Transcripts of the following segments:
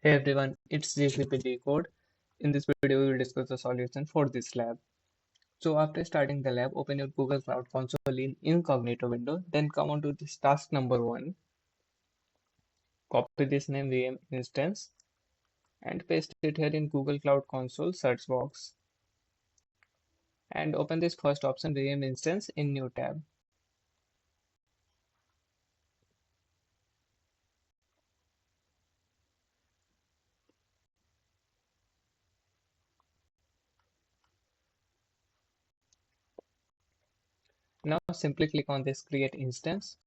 Hey everyone, it's GCP Decode. In this video, we will discuss the solution for this lab. So after starting the lab, open your Google Cloud Console in incognito window, then come on to this task number 1. Copy this name VM instance and paste it here in Google Cloud Console search box. And open this first option VM instance in new tab. Now simply click on this create instance.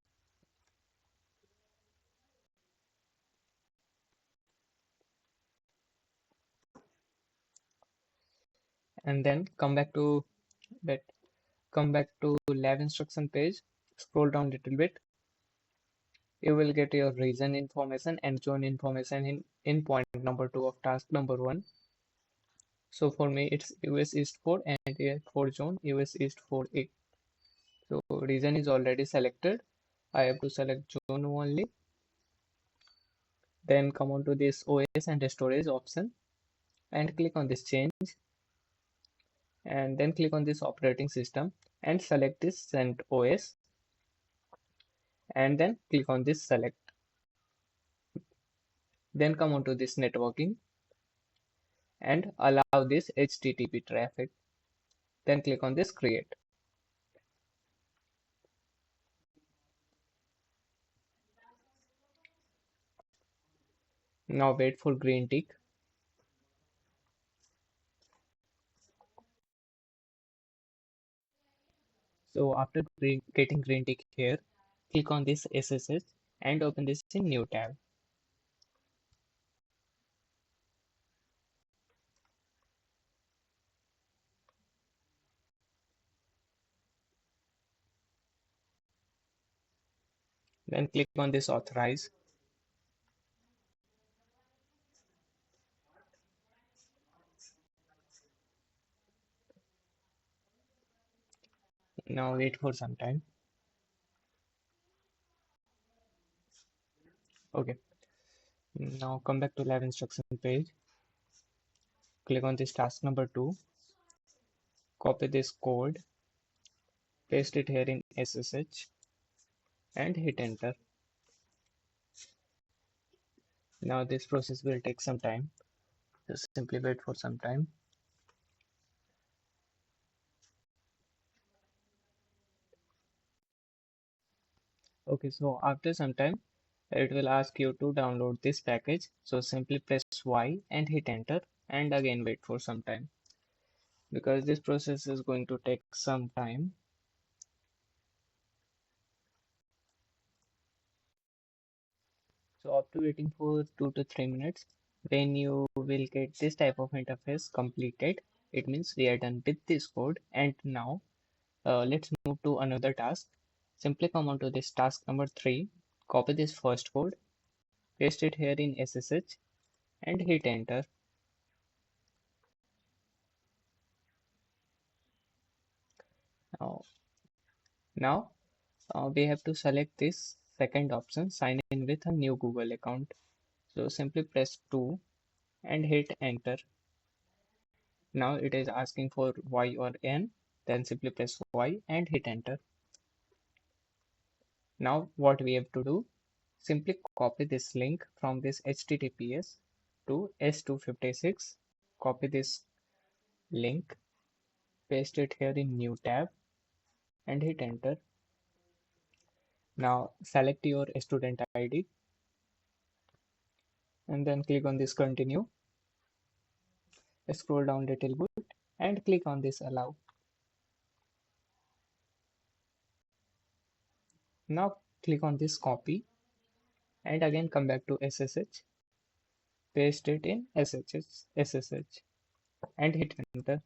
And then come back to lab instruction page. Scroll down a little bit. You will get your region information and zone information in point number 2 of task number 1. So for me it's US East 4 and here for zone US East 4A. So region is already selected. I have to select zone only. Then come on to this OS and storage option and click on this change and then click on this operating system and select this CentOS and then click on this select. Then come on to this networking and allow this HTTP traffic. Then click on this create. Now wait for green tick. So after getting green tick here, click on this SSH and open this in new tab. Then click on this authorize. Now wait for some time. Okay. Now come back to lab instruction page. Click on this task number 2. Copy this code. Paste it here in SSH and hit enter. Now this process will take some time. Just simply wait for some time. Okay, so after some time, it will ask you to download this package. So simply press Y and hit enter and again wait for some time because this process is going to take some time. So after waiting for 2 to 3 minutes, when you will get this type of interface completed, it means we are done with this code. And now let's move to another task. Simply come on to this task number 3, copy this first code, paste it here in SSH and hit enter. Now we have to select this second option, sign in with a new Google account. So simply press 2 and hit enter. Now it is asking for Y or N, then simply press Y and hit enter. Now what we have to do, simply copy this link from this HTTPS to S256, copy this link, paste it here in new tab and hit enter. Now select your student ID and then click on this continue. Scroll down a little bit and click on this allow. Now click on this copy and again come back to SSH, paste it in SSH and hit enter.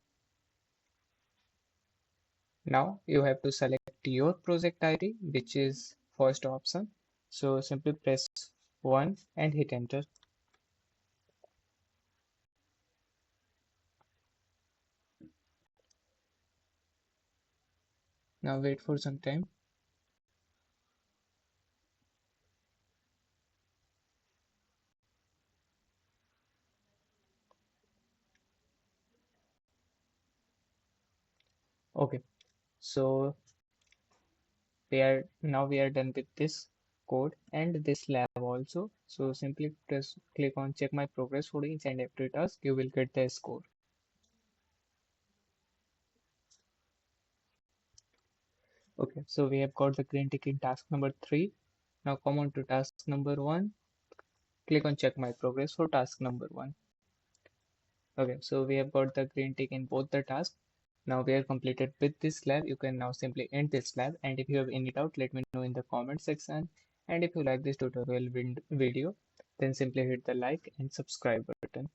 Now you have to select your project ID, which is first option. So simply press 1 and hit enter. Now wait for some time. Okay, so we are done with this code and this lab also. So simply press click on check my progress for each and every task. You will get the score. Okay, so we have got the green tick in task number 3. Now come on to task number 1. Click on check my progress for task number 1. Okay, so we have got the green tick in both the tasks. Now we are completed with this lab. You can now simply end this lab, and if you have any doubt, let me know in the comment section. And if you like this tutorial video, then simply hit the like and subscribe button.